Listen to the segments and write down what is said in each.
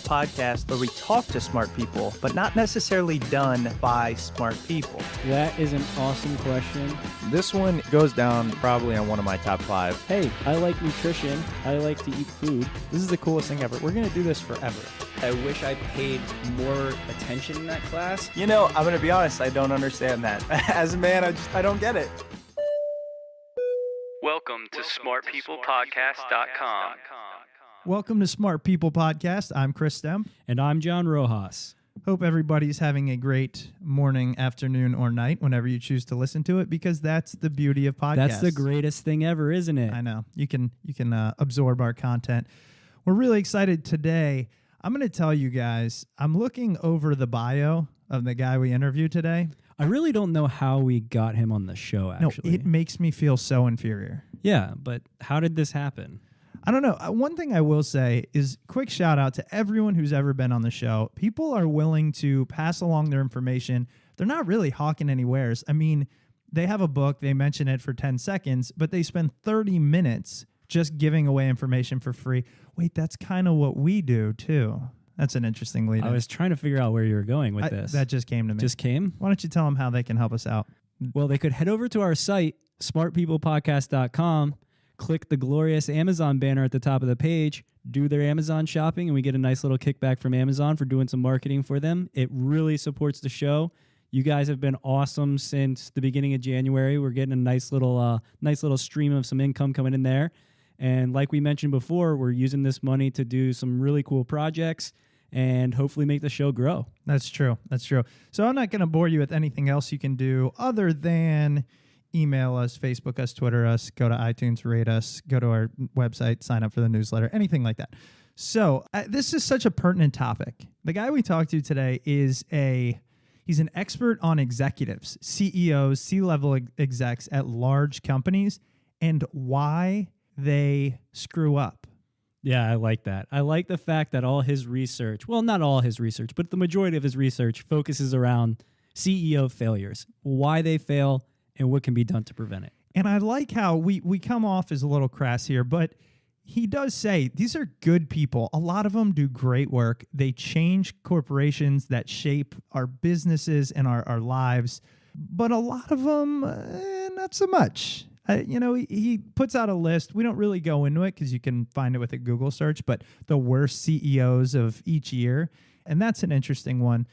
podcast where we talk to smart people, but not necessarily done by smart people? That is an awesome question. This one goes down probably on one of my top 5. Hey, I like nutrition. I like to eat food. This is the coolest thing ever. We're going to do this forever. I wish I paid more attention in that class. You know, I'm going to be honest, I don't understand that. As a man, I don't get it. Welcome to smartpeoplepodcast.com. Welcome to Smart People Podcast. I'm Chris Stem. And I'm John Rojas. Hope everybody's having a great morning, afternoon, or night whenever you choose to listen to it, because that's the beauty of podcasts. That's the greatest thing ever, isn't it? I know. You can absorb our content. We're really excited today. I'm going to tell you guys, I'm looking over the bio of the guy we interviewed today. I really don't know how we got him on the show, actually. No, it makes me feel so inferior. Yeah, but how did this happen? I don't know. One thing I will say is quick shout out to everyone who's ever been on the show. People are willing to pass along their information. They're not really hawking any wares. I mean, they have a book, they mention it for 10 seconds, but they spend 30 minutes just giving away information for free. Wait, that's kind of what we do too. That's an interesting lead. I was trying to figure out where you were going with this. That just came to me. Just came? Why don't you tell them how they can help us out? Well, they could head over to our site, smartpeoplepodcast.com, click the glorious Amazon banner at the top of the page, do their Amazon shopping, and we get a nice little kickback from Amazon for doing some marketing for them. It really supports the show. You guys have been awesome since the beginning of January. We're getting a nice little stream of some income coming in there. And like we mentioned before, we're using this money to do some really cool projects and hopefully make the show grow. That's true. That's true. So I'm not going to bore you with anything else you can do other than email us, Facebook us, Twitter us, go to iTunes, rate us, go to our website, sign up for the newsletter, anything like that. So this is such a pertinent topic. The guy we talked to today he's an expert on executives, CEOs, C-level execs at large companies, and why they screw up. Yeah, I like that. I like the fact that all his research, well, not all his research, but the majority of his research focuses around CEO failures, why they fail, and what can be done to prevent it. And I like how we come off as a little crass here, but he does say these are good people. A lot of them do great work. They change corporations that shape our businesses and our lives, but a lot of them, not so much. He puts out a list. We don't really go into it because you can find it with a Google search, but the worst CEOs of each year. And that's an interesting one.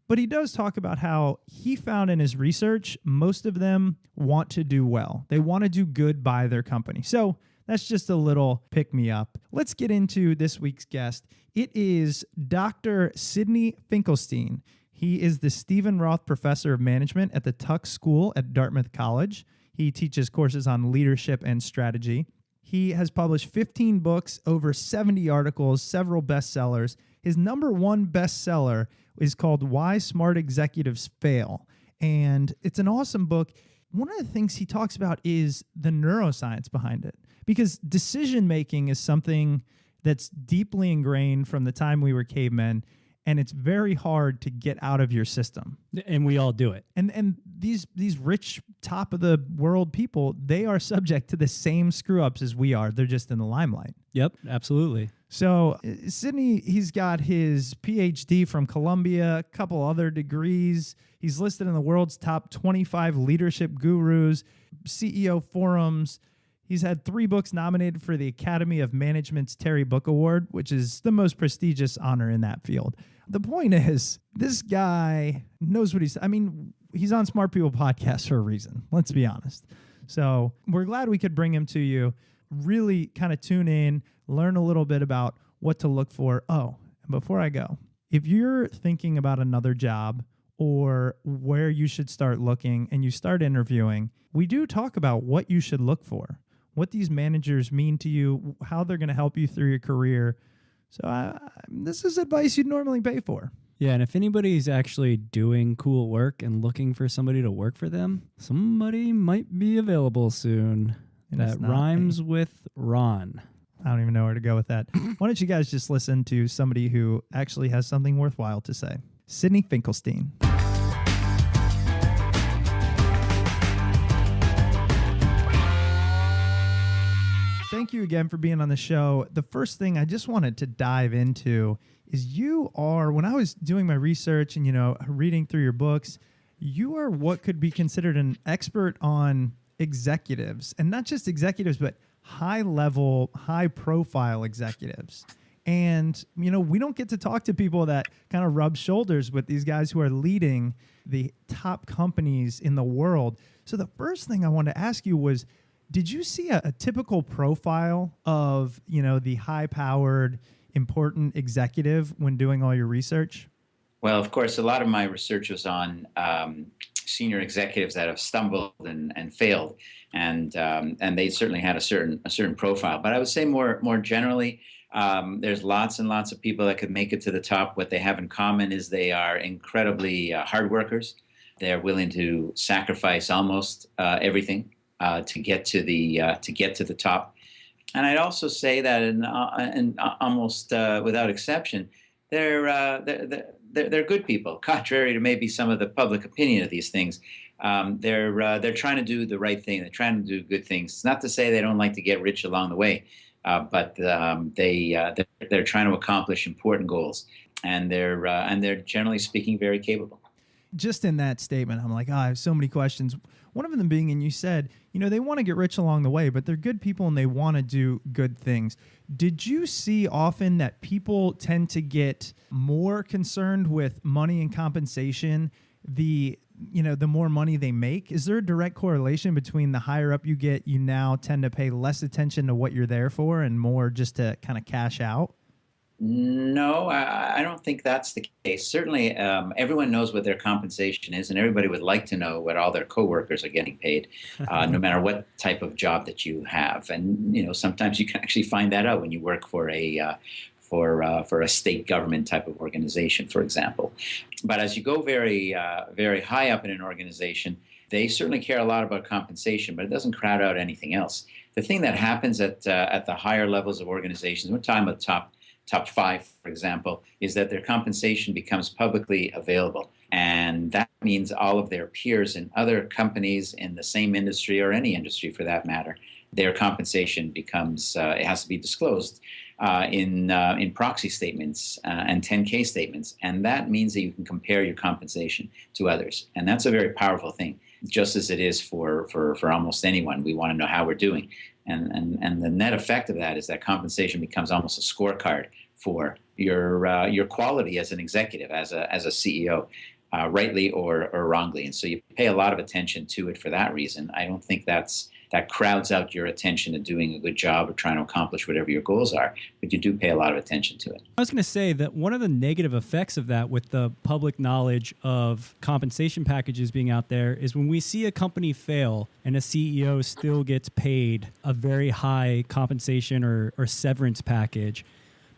But he does talk about how he found in his research, most of them want to do well. They want to do good by their company. So that's just a little pick me up. Let's get into this week's guest. It is Dr. Sidney Finkelstein. He is the Stephen Roth Professor of Management at the Tuck School at Dartmouth College. He teaches courses on leadership and strategy. He has published 15 books, over 70 articles, several bestsellers. His number one bestseller is called Why Smart Executives Fail. And it's an awesome book. One of the things he talks about is the neuroscience behind it, because decision-making is something that's deeply ingrained from the time we were cavemen, and it's very hard to get out of your system. And we all do it. And these rich, top-of-the-world people, they are subject to the same screw-ups as we are. They're just in the limelight. Yep, absolutely. So Sidney, he's got his PhD from Columbia, a couple other degrees. He's listed in the world's top 25 leadership gurus, CEO forums. He's had 3 books nominated for the Academy of Management's Terry Book Award, which is the most prestigious honor in that field. The point is, this guy knows what he's on Smart People Podcast for a reason. Let's be honest. So we're glad we could bring him to you. Really kind of tune in, learn a little bit about what to look for. Oh, and before I go, if you're thinking about another job or where you should start looking and you start interviewing, we do talk about what you should look for, what these managers mean to you, how they're going to help you through your career. So this is advice you'd normally pay for. Yeah, and if anybody's actually doing cool work and looking for somebody to work for them, somebody might be available soon. And that rhymes with Ron. I don't even know where to go with that. Why don't you guys just listen to somebody who actually has something worthwhile to say? Sidney Finkelstein. Thank you again for being on the show. The first thing I just wanted to dive into is you are, when I was doing my research and, reading through your books, you are what could be considered an expert on executives, and not just executives, but high level, high profile executives. And, we don't get to talk to people that kind of rub shoulders with these guys who are leading the top companies in the world. So the first thing I wanted to ask you was, did you see a typical profile of, the high powered, important executive when doing all your research? Well, of course, a lot of my research was on senior executives that have stumbled and failed, and they certainly had a certain profile. But I would say more generally, there's lots and lots of people that could make it to the top. What they have in common is they are incredibly hard workers. They're willing to sacrifice almost everything to get to the top. And I'd also say that in almost without exception, they're good people, contrary to maybe some of the public opinion of these things. They're trying to do the right thing. They're trying to do good things. It's not to say they don't like to get rich along the way, but they're trying to accomplish important goals, and they're generally speaking very capable. Just in that statement, I'm like, I have so many questions. One of them being, and you said, they want to get rich along the way, but they're good people and they want to do good things. Did you see often that people tend to get more concerned with money and compensation the more money they make? Is there a direct correlation between the higher up you get, you now tend to pay less attention to what you're there for and more just to kind of cash out? No, I don't think that's the case. Certainly, everyone knows what their compensation is, and everybody would like to know what all their coworkers are getting paid, no matter what type of job that you have. And sometimes you can actually find that out when you work for a state government type of organization, for example. But as you go very very high up in an organization, they certainly care a lot about compensation, but it doesn't crowd out anything else. The thing that happens at the higher levels of organizations, we're talking about top 5, for example, is that their compensation becomes publicly available. And that means all of their peers in other companies in the same industry, or any industry for that matter, their compensation becomes, it has to be disclosed in proxy statements and 10K statements. And that means that you can compare your compensation to others. And that's a very powerful thing, just as it is for almost anyone. We want to know how we're doing. And the net effect of that is that compensation becomes almost a scorecard for your quality as an executive, as a CEO, rightly or wrongly. And so you pay a lot of attention to it for that reason. I don't think that crowds out your attention to doing a good job or trying to accomplish whatever your goals are, but you do pay a lot of attention to it. I was going to say that one of the negative effects of that, with the public knowledge of compensation packages being out there, is when we see a company fail and a CEO still gets paid a very high compensation or severance package,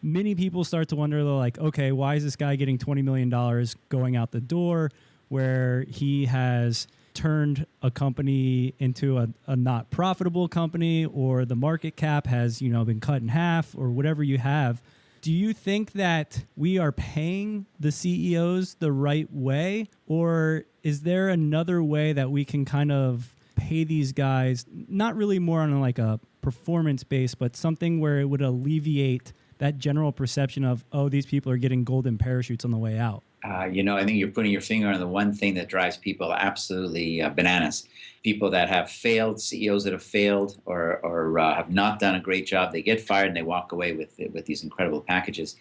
many people start to wonder, they're like, okay, why is this guy getting $20 million going out the door where he has turned a company into a not profitable company, or the market cap has, been cut in half, or whatever you have? Do you think that we are paying the CEOs the right way, or is there another way that we can kind of pay these guys, not really more on like a performance base, but something where it would alleviate that general perception of, oh, these people are getting golden parachutes on the way out? I think you're putting your finger on the one thing that drives people absolutely bananas. People that have failed, CEOs that have failed or have not done a great job, they get fired and they walk away with these incredible packages.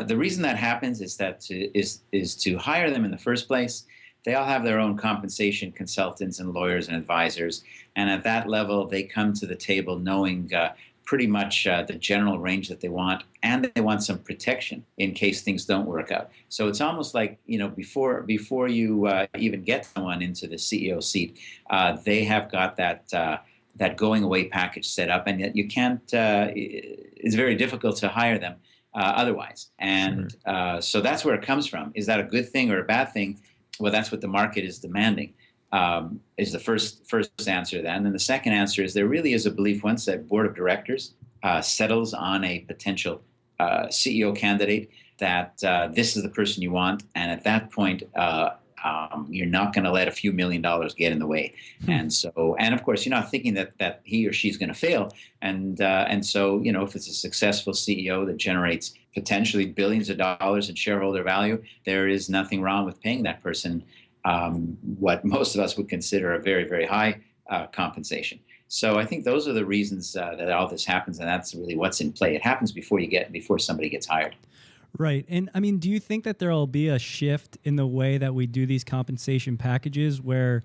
The reason that happens is to hire them in the first place. They all have their own compensation consultants and lawyers and advisors. And at that level, they come to the table knowing pretty much the general range that they want, and they want some protection in case things don't work out. So it's almost like, before you even get someone into the CEO seat, they have got that going away package set up, and yet you can't. It's very difficult to hire them otherwise. And so that's where it comes from. Is that a good thing or a bad thing? Well, that's what the market is demanding. Is the first answer to that. And then the second answer is there really is a belief, once that board of directors settles on a potential CEO candidate, that this is the person you want. And at that point, You're not going to let a few $1 million get in the way. And so, and of course, you're not thinking that he or she's going to fail. And so, if it's a successful CEO that generates potentially billions of dollars in shareholder value, there is nothing wrong with paying that person what most of us would consider a very, very high compensation. So I think those are the reasons that all this happens, and that's really what's in play. It happens before somebody gets hired. Right. And I mean, do you think that there will be a shift in the way that we do these compensation packages where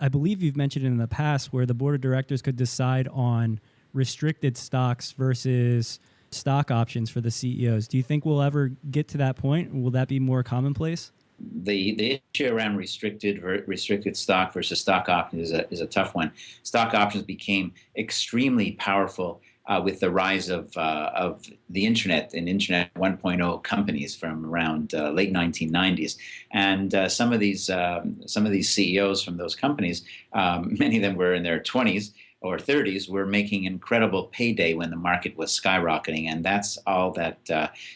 I believe you've mentioned it in the past where the board of directors could decide on restricted stocks versus stock options for the CEOs? Do you think we'll ever get to that point? Will that be more commonplace? The issue around restricted stock versus stock options is a tough one. Stock options became extremely powerful with the rise of the internet and Internet 1.0 companies from around late 1990s, and some of these CEOs from those companies, many of them were in their 20s or 30s, were making incredible payday when the market was skyrocketing, and that's all that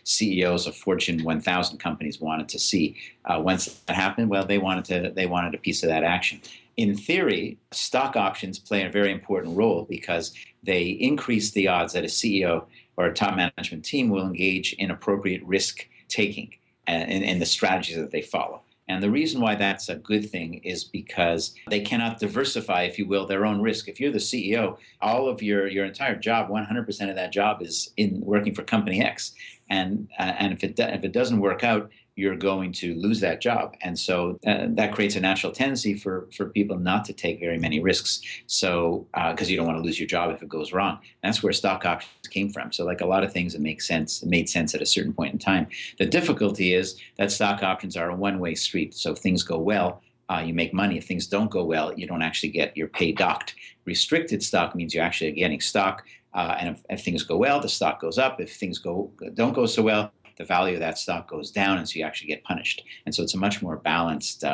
CEOs of Fortune 1000 companies wanted to see. Once that happened, well, they wanted a piece of that action. In theory, stock options play a very important role because they increase the odds that a CEO or a top management team will engage in appropriate risk taking in the strategies that they follow. And the reason why that's a good thing is because they cannot diversify, if you will, their own risk. If you're the CEO, all of your entire job, 100% of that job is in working for company X. And if it doesn't work out, you're going to lose that job. And so that creates a natural tendency for people not to take very many risks. So because you don't want to lose your job if it goes wrong. That's where stock options came from. So like a lot of things, it made sense at a certain point in time. The difficulty is that stock options are a one-way street. So if things go well, you make money. If things don't go well, you don't actually get your pay docked. Restricted stock means you're actually getting stock. And if things go well, the stock goes up. If things don't go so well, the value of that stock goes down, and so you actually get punished. And so it's a much more balanced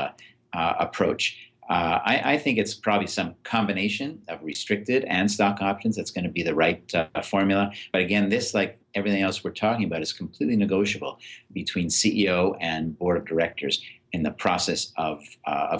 approach. I think it's probably some combination of restricted and stock options that's going to be the right formula. But again, this, like everything else we're talking about, is completely negotiable between CEO and board of directors in the process of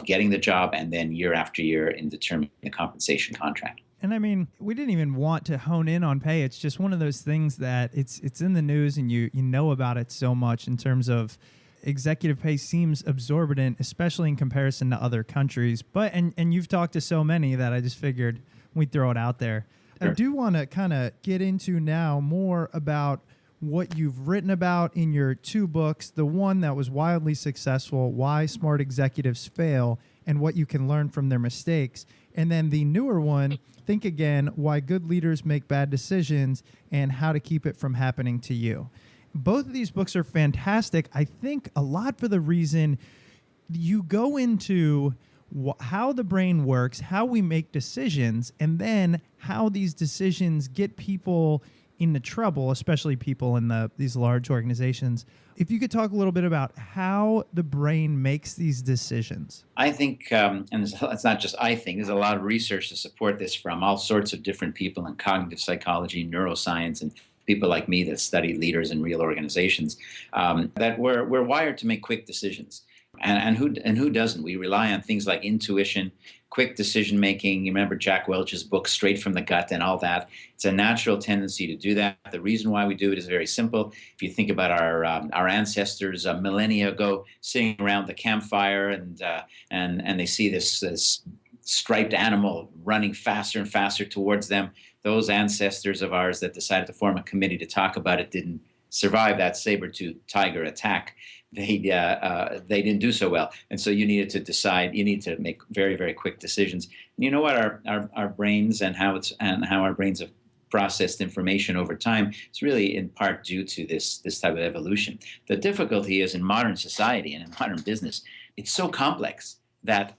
getting the job and then year after year in determining the compensation contract. And I mean, we didn't even want to hone in on pay. It's just one of those things that it's in the news and you know about it so much in terms of executive pay seems absorbent, especially in comparison to other countries. But and you've talked to so many that I just figured we'd throw it out there. Sure. I do want to kind of get into now more about what you've written about in your two books, the one that was wildly successful, Why Smart Executives Fail, and what you can learn from their mistakes. And then the newer one, Think Again, Why Good Leaders Make Bad Decisions and How to Keep It From Happening to You. Both of these books are fantastic. I think a lot for the reason you go into how the brain works, how we make decisions, and then how these decisions get people into trouble, especially people in these large organizations. If you could talk a little bit about how the brain makes these decisions. I think, and it's not just I think, there's a lot of research to support this from all sorts of different people in cognitive psychology, neuroscience, and people like me that study leaders in real organizations, that we're wired to make quick decisions. And who doesn't? We rely on things like intuition, quick decision making. You remember Jack Welch's book, Straight from the Gut, and all that. It's a natural tendency to do that. The reason why we do it is very simple. If you think about our ancestors millennia ago, sitting around the campfire and they see this striped animal running faster and faster towards them, those ancestors of ours that decided to form a committee to talk about it didn't survive that saber-toothed tiger attack. They didn't do so well, and so you needed to decide. You need to make very, very quick decisions. And you know what? Our brains and how our brains have processed information over time is really in part due to this type of evolution. The difficulty is in modern society and in modern business, it's so complex that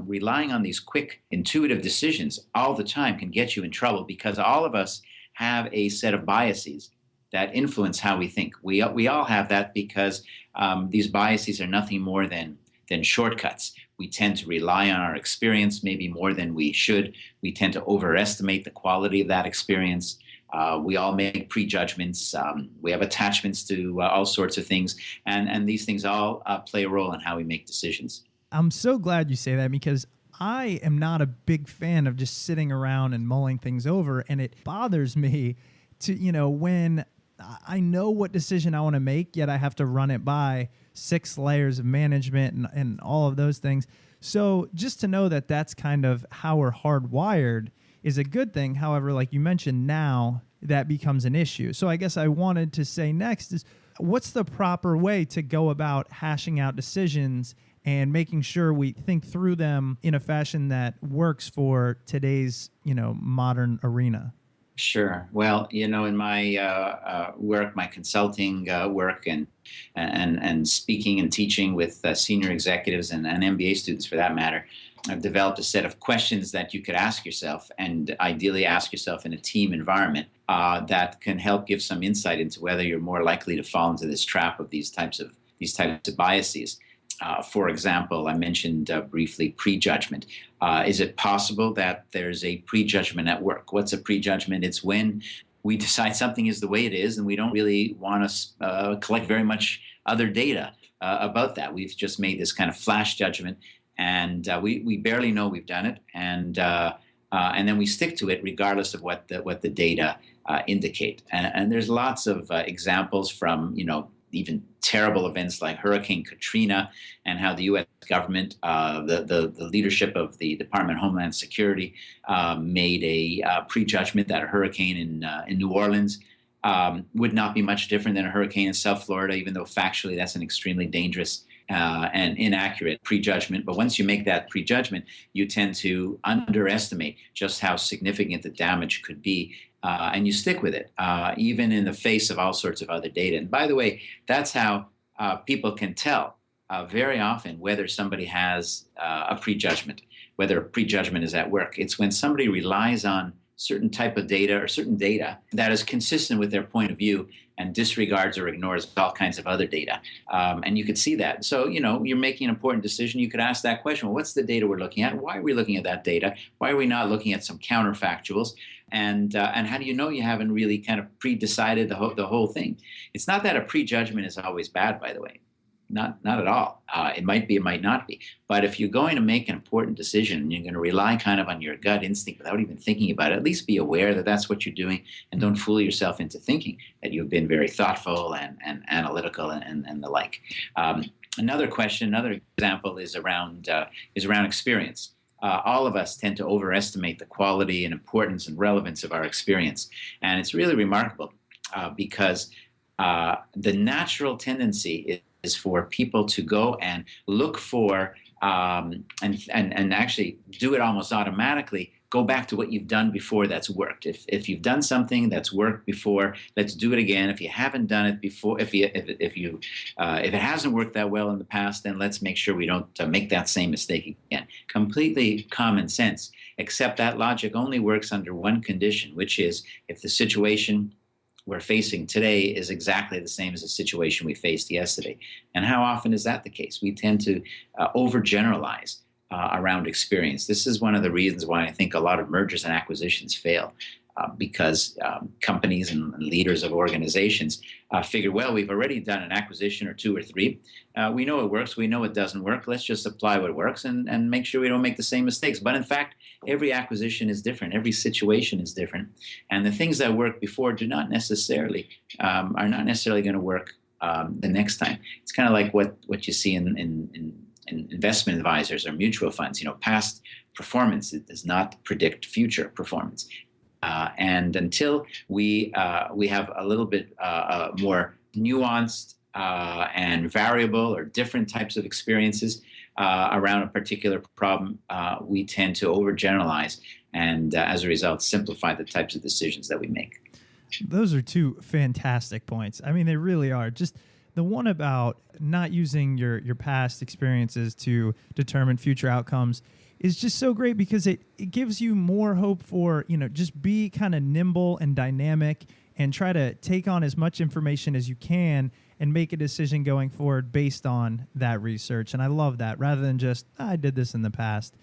relying on these quick, intuitive decisions all the time can get you in trouble because all of us have a set of biases that influence how we think. We all have that because these biases are nothing more than shortcuts. We tend to rely on our experience maybe more than we should. We tend to overestimate the quality of that experience. We all make prejudgments. We have attachments to all sorts of things. And these things all play a role in how we make decisions. I'm so glad you say that, because I am not a big fan of just sitting around and mulling things over. And it bothers me to, when I know what decision I want to make, yet I have to run it by 6 layers of management and all of those things. So just to know that that's kind of how we're hardwired is a good thing. However, like you mentioned, now that becomes an issue. So I guess I wanted to say next is, what's the proper way to go about hashing out decisions and making sure we think through them in a fashion that works for today's, modern arena? Sure. Well, in my work, my consulting work, and speaking and teaching with senior executives and MBA students, for that matter, I've developed a set of questions that you could ask yourself, and ideally ask yourself in a team environment, that can help give some insight into whether you're more likely to fall into this trap of these types of biases. For example, I mentioned briefly prejudgment. Is it possible that there's a prejudgment at work? What's a prejudgment? It's when we decide something is the way it is, and we don't really want to collect very much other data about that. We've just made this kind of flash judgment, and we barely know we've done it, and then we stick to it regardless of what the data indicate. And there's lots of examples from even terrible events like Hurricane Katrina, and how the U.S. government, the leadership of the Department of Homeland Security, made a prejudgment that a hurricane in New Orleans would not be much different than a hurricane in South Florida, even though factually that's an extremely dangerous and inaccurate prejudgment. But once you make that prejudgment, you tend to underestimate just how significant the damage could be. And you stick with it, even in the face of all sorts of other data. And by the way, that's how people can tell very often whether somebody has a prejudgment, whether a prejudgment is at work. It's when somebody relies on certain type of data or certain data that is consistent with their point of view and disregards or ignores all kinds of other data. And you could see that. So, you're making an important decision. You could ask that question, well, what's the data we're looking at? Why are we looking at that data? Why are we not looking at some counterfactuals? And how do you know you haven't really kind of pre-decided the whole thing? It's not that a prejudgment is always bad, by the way. Not at all. It might be, it might not be. But if you're going to make an important decision and you're going to rely kind of on your gut instinct without even thinking about it, at least be aware that that's what you're doing, and don't fool yourself into thinking that you've been very thoughtful and analytical and the like. Another example is around experience. All of us tend to overestimate the quality and importance and relevance of our experience. And it's really remarkable because the natural tendency is for people to go and look for and actually do it almost automatically. Go back to what you've done before that's worked. If you've done something that's worked before, let's do it again. If you haven't done it before, if it hasn't worked that well in the past, then let's make sure we don't make that same mistake again. Completely common sense, except that logic only works under one condition, which is if the situation we're facing today is exactly the same as the situation we faced yesterday. And how often is that the case? We tend to overgeneralize around experience. This is one of the reasons why I think a lot of mergers and acquisitions fail, because companies and leaders of organizations figure, well, we've already done an acquisition or 2 or 3. We know it works. We know it doesn't work. Let's just apply what works and make sure we don't make the same mistakes. But in fact, every acquisition is different. Every situation is different. And the things that worked before are not necessarily going to work the next time. It's kind of like what you see in investment advisors or mutual funds. Past performance, it does not predict future performance. And until we have a little bit more nuanced and variable or different types of experiences around a particular problem, we tend to overgeneralize and, as a result, simplify the types of decisions that we make. Those are 2 fantastic points. I mean, they really are. Just the one about not using your past experiences to determine future outcomes is just so great, because it gives you more hope for, just be kind of nimble and dynamic and try to take on as much information as you can and make a decision going forward based on that research. And I love that, rather than just, I did this in the past.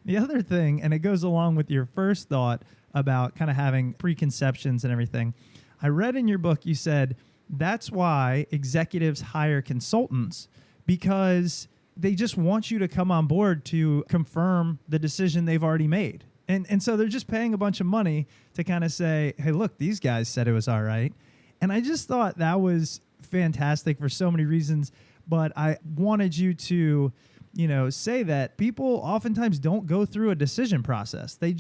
The other thing, and it goes along with your first thought about kind of having preconceptions and everything, I read in your book, you said, that's why executives hire consultants, because they just want you to come on board to confirm the decision they've already made. And so they're just paying a bunch of money to kind of say, hey, look, these guys said it was all right. And I just thought that was fantastic for so many reasons. But I wanted you to, say that people oftentimes don't go through a decision process. They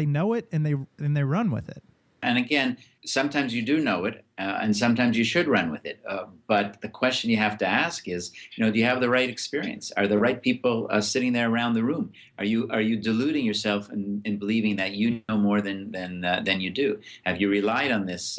know it and they run with it. And again, sometimes you do know it, and sometimes you should run with it. But the question you have to ask is, do you have the right experience? Are the right people sitting there around the room? Are you deluding yourself in believing that you know more than you do? Have you relied on this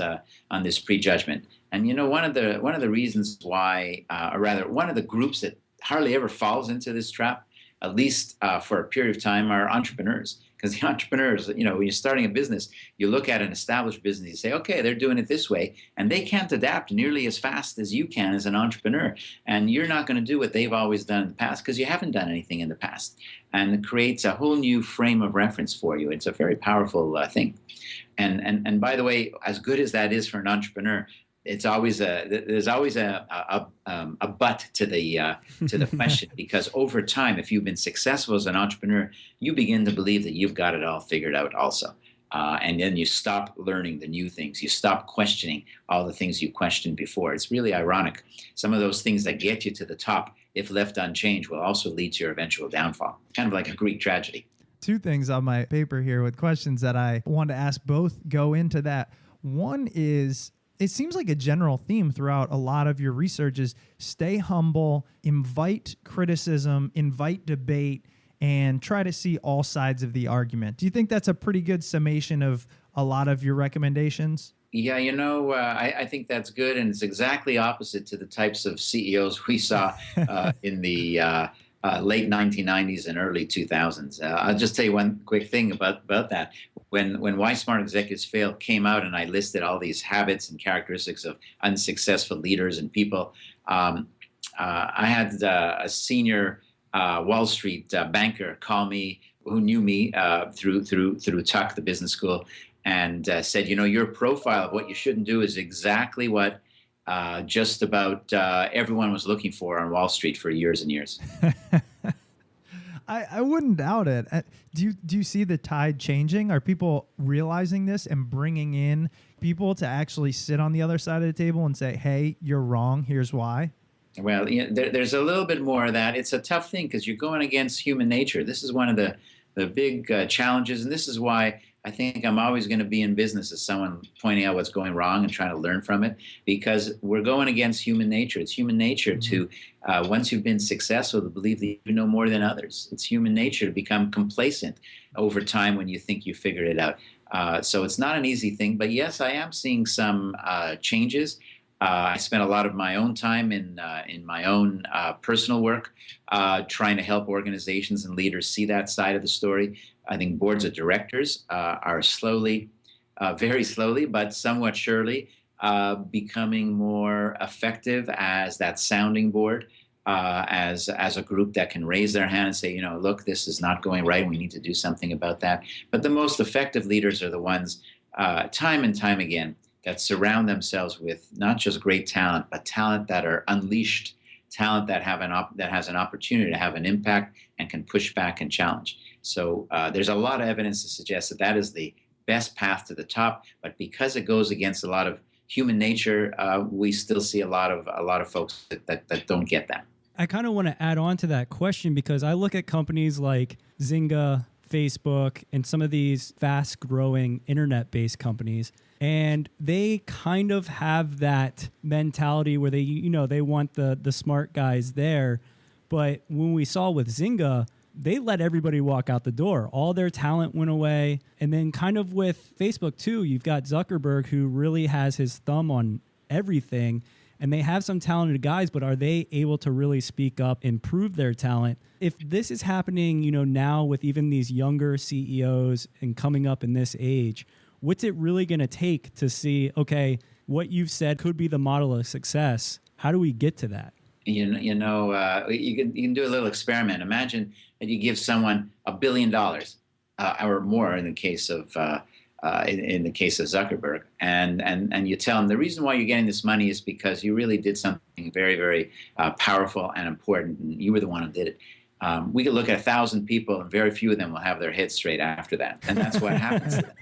prejudgment? And one of the reasons why, or rather, one of the groups that hardly ever falls into this trap, at least for a period of time, are entrepreneurs. Because the entrepreneurs, when you're starting a business, you look at an established business, you say, okay, they're doing it this way, and they can't adapt nearly as fast as you can as an entrepreneur. And you're not going to do what they've always done in the past because you haven't done anything in the past. And it creates a whole new frame of reference for you. It's a very powerful thing. And by the way, as good as that is for an entrepreneur, there's always a but to the question, because over time, if you've been successful as an entrepreneur, you begin to believe that you've got it all figured out also. And then you stop learning the new things. You stop questioning all the things you questioned before. It's really ironic. Some of those things that get you to the top, if left unchanged, will also lead to your eventual downfall. Kind of like a Greek tragedy. Two things on my paper here with questions that I want to ask both go into that. One is, it seems like a general theme throughout a lot of your research is stay humble, invite criticism, invite debate, and try to see all sides of the argument. Do you think that's a pretty good summation of a lot of your recommendations? Yeah, I think that's good, and it's exactly opposite to the types of CEOs we saw in the late 1990s and early 2000s. I'll just tell you one quick thing about that. When Why Smart Executives Fail came out, and I listed all these habits and characteristics of unsuccessful leaders and people, I had a senior Wall Street banker call me, who knew me through Tuck, the business school, and said, your profile of what you shouldn't do is exactly what just about everyone was looking for on Wall Street for years and years. I wouldn't doubt it. Do you see the tide changing? Are people realizing this and bringing in people to actually sit on the other side of the table and say, hey, you're wrong, here's why? Well, there's a little bit more of that. It's a tough thing because you're going against human nature. This is one of the big challenges, and this is why I think I'm always going to be in business as someone pointing out what's going wrong and trying to learn from it, because we're going against human nature. It's human nature to, once you've been successful, to believe that you know more than others. It's human nature to become complacent over time when you think you figured it out. So it's not an easy thing, but yes, I am seeing some changes. I spent a lot of my own time in my own personal work trying to help organizations and leaders see that side of the story. I think boards of directors are slowly, very slowly, but somewhat surely, becoming more effective as that sounding board, as a group that can raise their hand and say, look, this is not going right. We need to do something about that. But the most effective leaders are the ones, time and time again, that surround themselves with not just great talent, but talent that are unleashed, talent that has an opportunity to have an impact and can push back and challenge. So there's a lot of evidence to suggest that is the best path to the top. But because it goes against a lot of human nature, we still see a lot of folks that don't get that. I kind of want to add on to that question, because I look at companies like Zynga, Facebook, and some of these fast-growing internet-based companies, and they kind of have that mentality where they want the smart guys there. But when we saw with Zynga, they let everybody walk out the door. All their talent went away. And then kind of with Facebook too, you've got Zuckerberg, who really has his thumb on everything. And they have some talented guys, but are they able to really speak up and prove their talent? If this is happening, now with even these younger CEOs and coming up in this age, what's it really going to take to see, okay, what you've said could be the model of success? How do we get to that? You can do a little experiment. Imagine that you give someone $1 billion or more in the case of in the case of Zuckerberg, and you tell him the reason why you're getting this money is because you really did something very, very powerful and important, and you were the one who did it. We could look at 1,000 people, and very few of them will have their heads straight after that, and that's what happens to them.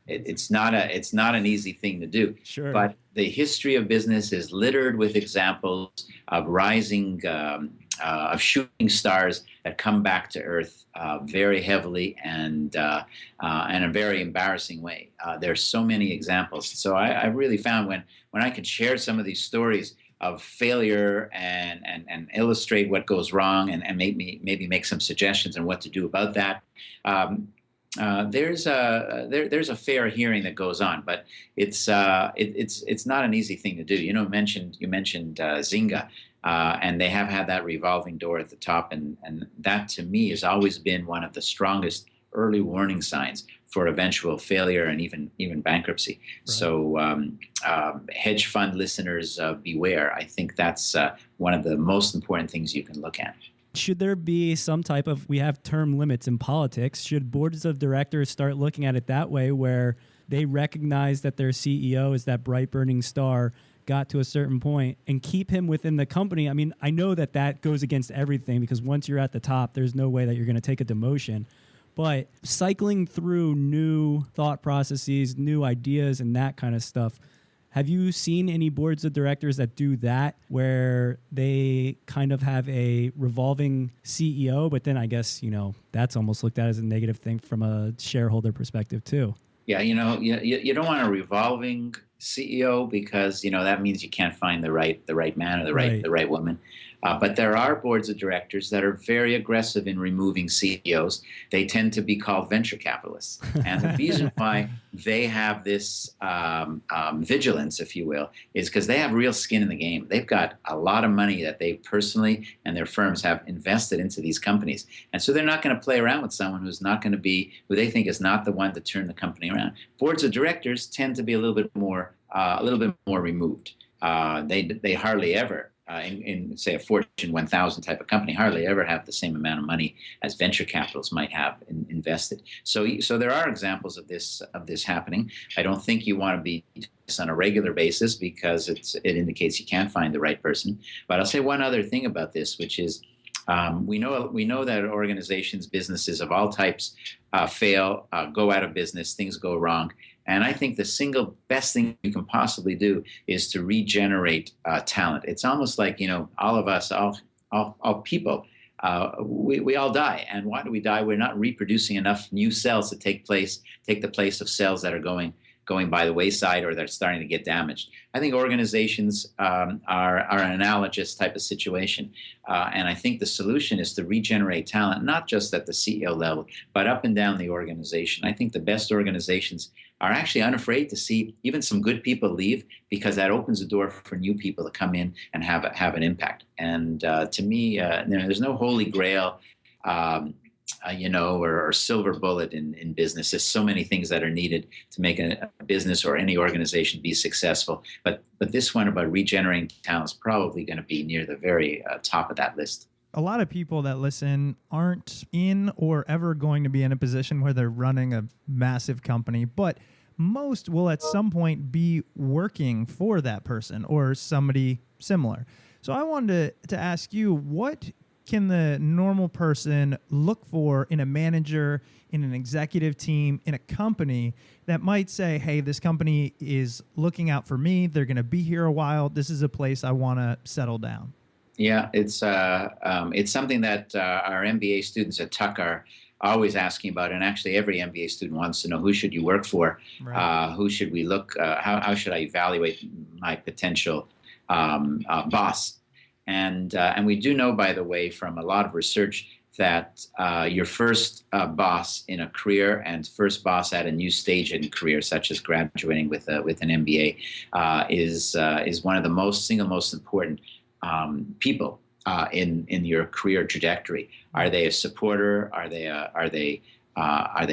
It's not an easy thing to do. Sure. But the history of business is littered with examples of rising, of shooting stars that come back to earth very heavily and in a very embarrassing way. There's so many examples. So I really found when I could share some of these stories of failure and illustrate what goes wrong and maybe make some suggestions on what to do about that. There's a fair hearing that goes on, but it's not an easy thing to do. You mentioned Zynga, and they have had that revolving door at the top, and that to me has always been one of the strongest early warning signs for eventual failure and even bankruptcy. Right. So hedge fund listeners, beware. I think that's one of the most important things you can look at. Should there be some type of, we have term limits in politics, should boards of directors start looking at it that way, where they recognize that their CEO is that bright burning star, got to a certain point, and keep him within the company? I mean, I know that goes against everything, because once you're at the top, there's no way that you're going to take a demotion. But cycling through new thought processes, new ideas, and that kind of stuff, have you seen any boards of directors that do that, where they kind of have a revolving CEO, but then I guess, that's almost looked at as a negative thing from a shareholder perspective too? Yeah, you don't want a revolving CEO, because that means you can't find the right man or the right woman. But there are boards of directors that are very aggressive in removing CEOs. They tend to be called venture capitalists, and the reason why they have this vigilance, if you will, is because they have real skin in the game. They've got a lot of money that they personally and their firms have invested into these companies, and so they're not going to play around with someone who they think is not the one to turn the company around. Boards of directors tend to be a little bit more removed. They hardly ever, in say a Fortune 1000 type of company, hardly ever have the same amount of money as venture capitalists might have invested. So there are examples of this happening. I don't think you want to be this on a regular basis, because it indicates you can't find the right person. But I'll say one other thing about this, which is we know that organizations, businesses of all types fail, go out of business, things go wrong. And I think the single best thing you can possibly do is to regenerate talent. It's almost like, all of us, all people, we all die. And why do we die? We're not reproducing enough new cells to take the place of cells that are going by the wayside or they're starting to get damaged. I think organizations are an analogous type of situation. And I think the solution is to regenerate talent, not just at the CEO level, but up and down the organization. I think the best organizations are actually unafraid to see even some good people leave, because that opens the door for new people to come in and have an impact. And to me, there's no holy grail, or silver bullet in business. There's so many things that are needed to make a business or any organization be successful. But this one about regenerating talent is probably going to be near the very top of that list. A lot of people that listen aren't in or ever going to be in a position where they're running a massive company, but most will at some point be working for that person or somebody similar. So I wanted to ask you, what can the normal person look for in a manager, in an executive team, in a company that might say, hey, this company is looking out for me, they're going to be here a while, this is a place I want to settle down? Yeah, it's something that our MBA students at Tuck are always asking about, and actually every MBA student wants to know, who should you work for? Right. Who should we look? How should I evaluate my potential boss? And we do know, by the way, from a lot of research, that your first boss in a career and first boss at a new stage in career, such as graduating with an MBA, is one of the single most important people in your career trajectory. Are they a supporter? Are they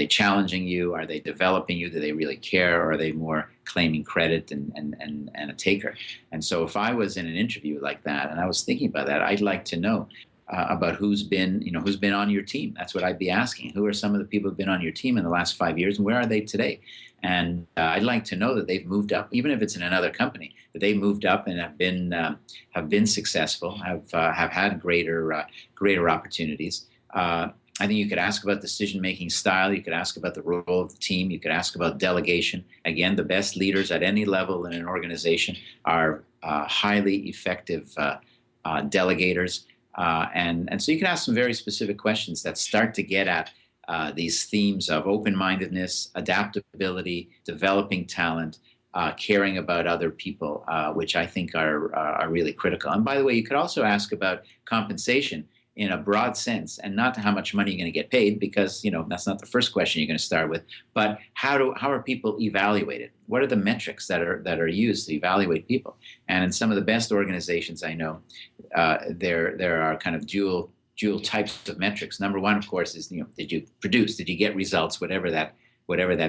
challenging you? Are they developing you? Do they really care? Or are they more claiming credit and a taker? And so if I was in an interview like that and I was thinking about that, I'd like to know, about who's been on your team. That's what I'd be asking. Who are some of the people who've been on your team in the last 5 years, and where are they today? And I'd like to know that they've moved up, even if it's in another company, that they moved up and have been successful, have had greater opportunities. I think you could ask about decision-making style. You could ask about the role of the team. You could ask about delegation. Again, the best leaders at any level in an organization are highly effective delegators. And so you can ask some very specific questions that start to get at these themes of open-mindedness, adaptability, developing talent, caring about other people, which I think are really critical. And by the way, you could also ask about compensation in a broad sense, and not how much money you're going to get paid, because that's not the first question you're going to start with. But how are people evaluated? What are the metrics that are used to evaluate people? And in some of the best organizations I know, there are kind of dual types of metrics. Number one, of course, is did you produce? Did you get results? Whatever that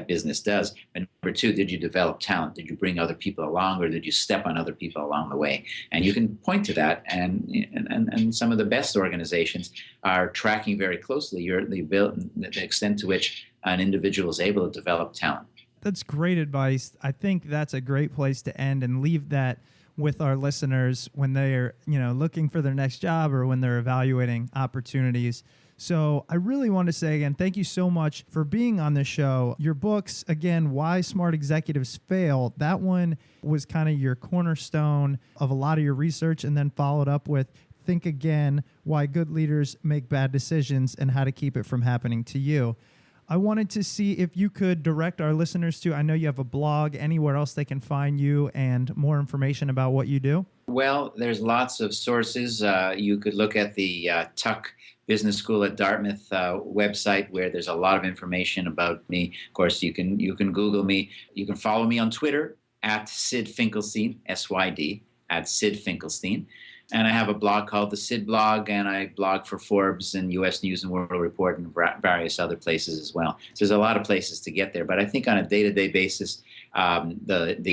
business does. And number two, did you develop talent? Did you bring other people along, or did you step on other people along the way? And you can point to that, and some of the best organizations are tracking very closely the extent to which an individual is able to develop talent. That's great advice. I think that's a great place to end and leave that with our listeners when they're looking for their next job or when they're evaluating opportunities. So I really want to say again, thank you so much for being on the show. Your books, again, Why Smart Executives Fail, that one was kind of your cornerstone of a lot of your research, and then followed up with Think Again, Why Good Leaders Make Bad Decisions and How to Keep It From Happening to You. I wanted to see if you could direct our listeners to, I know you have a blog, anywhere else they can find you and more information about what you do. Well, there's lots of sources. You could look at the Tuck Business School at Dartmouth website, where there's a lot of information about me. Of course, you can Google me. You can follow me on Twitter at Sid Finkelstein, SYD, at Sid Finkelstein. And I have a blog called the Sid Blog, and I blog for Forbes and U.S. News and World Report and various other places as well. So there's a lot of places to get there. But I think on a day-to-day basis, I've been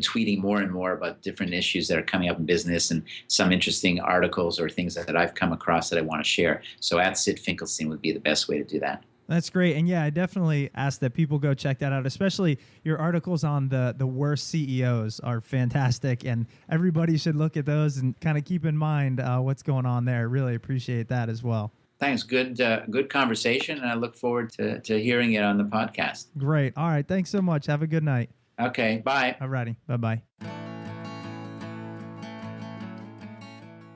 tweeting more and more about different issues that are coming up in business, and some interesting articles or things that I've come across that I want to share. So at Sid Finkelstein would be the best way to do that. That's great. And yeah, I definitely ask that people go check that out, especially your articles on the worst CEOs are fantastic, and everybody should look at those and kind of keep in mind what's going on there. Really appreciate that as well. Thanks. Good conversation, and I look forward to hearing it on the podcast. Great. All right. Thanks so much. Have a good night. Okay. Bye. All righty. Bye-bye.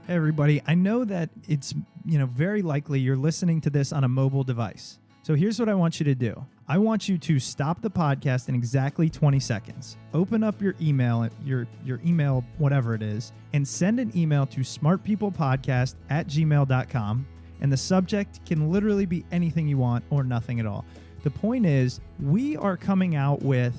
Hey, everybody. I know that it's very likely you're listening to this on a mobile device. So here's what I want you to do. I want you to stop the podcast in exactly 20 seconds. Open up your email, your email, whatever it is, and send an email to smartpeoplepodcast@gmail.com. And the subject can literally be anything you want or nothing at all. The point is, we are coming out with,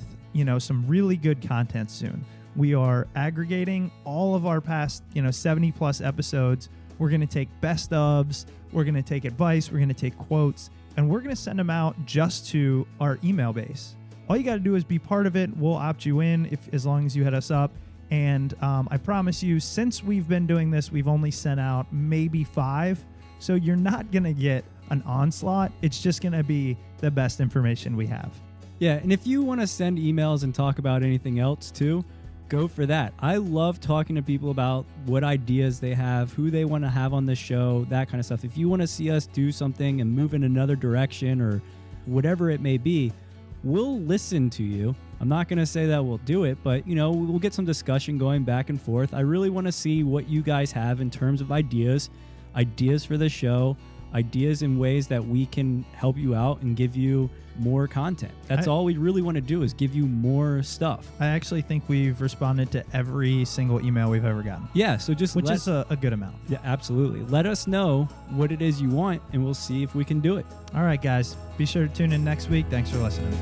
some really good content soon. We are aggregating all of our past, 70 plus episodes. We're going to take best ofs. We're going to take advice. We're going to take quotes. And we're going to send them out just to our email base. All you got to do is be part of it. We'll opt you in as long as you hit us up. And I promise you, since we've been doing this, we've only sent out maybe 5. So you're not going to get an onslaught. It's just going to be the best information we have. Yeah, and if you want to send emails and talk about anything else too, go for that. I love talking to people about what ideas they have, who they want to have on the show, that kind of stuff. If you want to see us do something and move in another direction or whatever it may be, we'll listen to you. I'm not going to say that we'll do it, but we'll get some discussion going back and forth. I really want to see what you guys have in terms of ideas for the show, ideas in ways that we can help you out and give you more content. That's all we really want to do, is give you more stuff. I actually think we've responded to every single email we've ever gotten. Yeah, so which is a good amount. Yeah, absolutely. Let us know what it is you want, and we'll see if we can do it. All right, guys. Be sure to tune in next week. Thanks for listening.